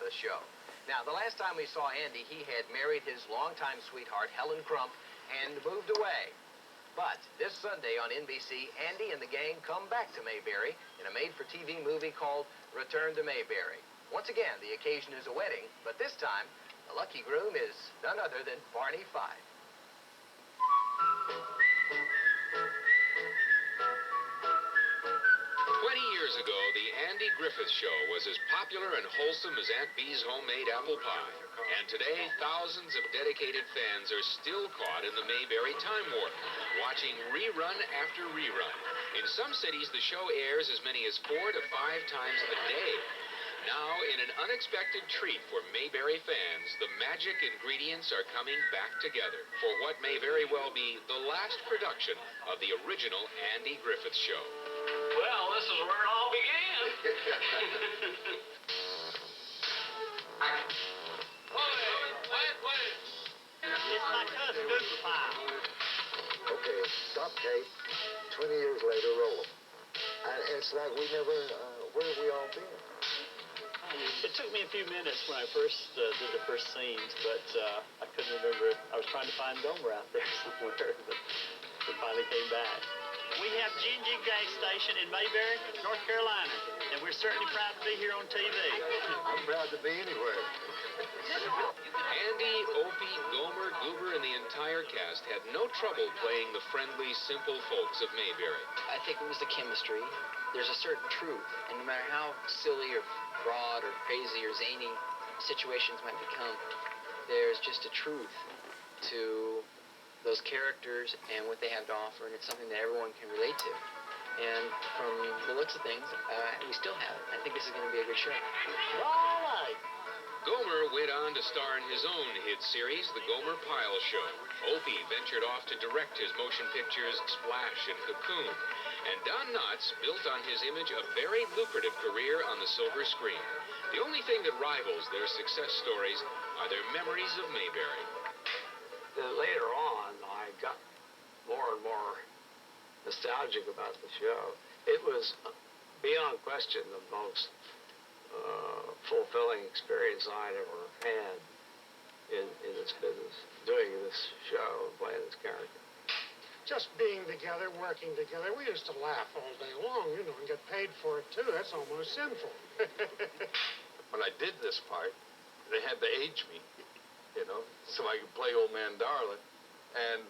fabulous show. Now, the last time we saw Andy, he had married his longtime sweetheart, Helen Crump, and moved away. But this Sunday on NBC, Andy and the gang come back to Mayberry in a made-for-TV movie called Return to Mayberry. Once again, the occasion is a wedding, but this time, the lucky groom is none other than Barney Fife. 20 years ago, the Andy Griffith Show was as popular and wholesome as Aunt Bee's homemade apple pie. And today, thousands of dedicated fans are still caught in the Mayberry time warp, watching rerun after rerun. In some cities, the show airs as many as 4 to 5 times a day. Now, in an unexpected treat for Mayberry fans, the magic ingredients are coming back together for what may very well be the last production of the original Andy Griffith Show. Well, this is where it all began. Wait. It's my cousin, Google Pie. Okay, stop tape. 20 years later, roll them. And it's like we never, where have we all been? It took me a few minutes when I first did the first scenes, but I couldn't remember. I was trying to find Gomer out there somewhere, but it finally came back. We have G&G Gas Station in Mayberry, North Carolina, and we're certainly proud to be here on TV. I'm proud to be anywhere. Andy, Opie, Gomer, Goober, and the entire cast had no trouble playing the friendly, simple folks of Mayberry. I think it was the chemistry. There's a certain truth, and no matter how silly or broad or crazy or zany situations might become, there's just a truth to those characters and what they have to offer, and it's something that everyone can relate to. And from the looks of things, we still have it. I think this is going to be a good show. All right. Gomer went on to star in his own hit series, The Gomer Pyle Show. Opie ventured off to direct his motion pictures Splash and Cocoon. And Don Knotts built on his image a very lucrative career on the silver screen. The only thing that rivals their success stories are their memories of Mayberry. Later on, I got more and more nostalgic about the show. It was, beyond question, the most fulfilling experience I'd ever had in this business, doing this show and playing this character. Just being together, working together, we used to laugh all day long, and get paid for it, too. That's almost sinful. When I did this part, they had to age me, so I could play Old Man Darlin'. And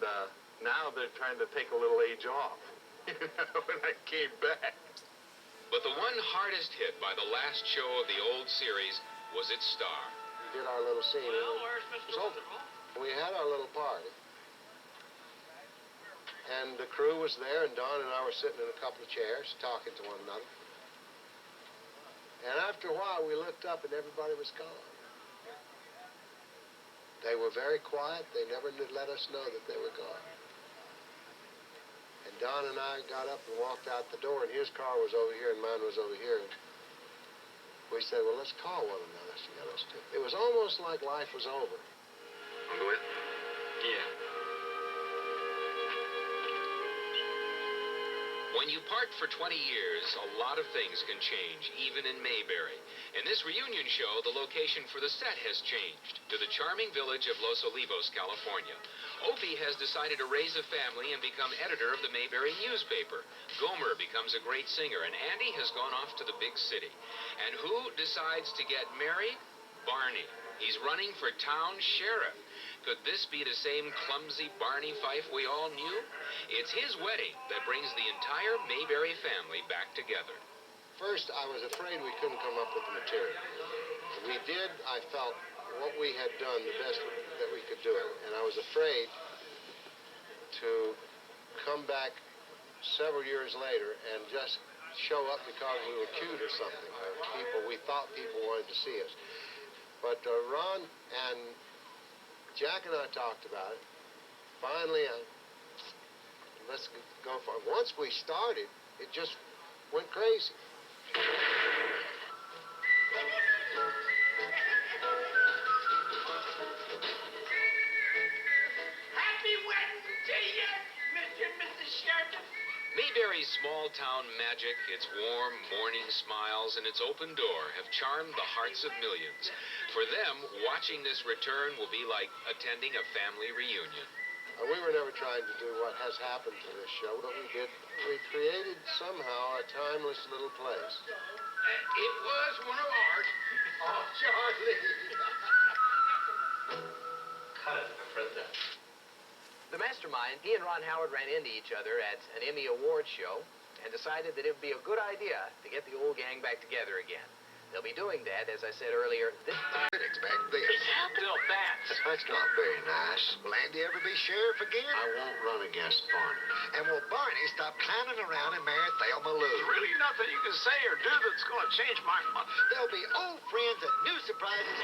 now they're trying to take a little age off, when I came back. But the one hardest hit by the last show of the old series was its star. We did our little scene. Well, where's Mr. Wonderful? We had our little party. And the crew was there, and Don and I were sitting in a couple of chairs talking to one another. And after a while, we looked up, and everybody was gone. They were very quiet. They never let us know that they were gone. And Don and I got up and walked out the door, and his car was over here, and mine was over here. And we said, well, let's call one another. It was almost like life was over. Want to go in? Yeah. When you part for 20 years, a lot of things can change, even in Mayberry. In this reunion show, the location for the set has changed to the charming village of Los Olivos, California. Opie has decided to raise a family and become editor of the Mayberry newspaper. Gomer becomes a great singer, and Andy has gone off to the big city. And who decides to get married? Barney. He's running for town sheriff. Could this be the same clumsy Barney Fife we all knew? It's his wedding that brings the entire Mayberry family back together. First, I was afraid we couldn't come up with the material. We did, I felt, what we had done the best that we could do it. And I was afraid to come back several years later and just show up because we were cute or something. We thought people wanted to see us. But Ron and Jack and I talked about it. Finally, let's go for it. Once we started, it just went crazy. Happy wedding to you, Mr. and Mrs. Sheridan. Mayberry's small small-town magic, its warm morning smiles, and its open door have charmed the hearts of millions. For them, watching this return will be like attending a family reunion. We were never trying to do what has happened to this show, but we created somehow a timeless little place. It was one of ours. Oh, Charlie. Cut it for that. The mastermind, he and Ron Howard ran into each other at an Emmy Awards show and decided that it would be a good idea to get the old gang back together again. They'll be doing that, as I said earlier, this Expect this. Still bats. That's not very nice. Will Andy ever be sheriff again? I won't run against Barney. And will Barney stop clowning around and marry Thelma Lou? There's really nothing you can say or do that's going to change my mind. There'll be old friends and new surprises.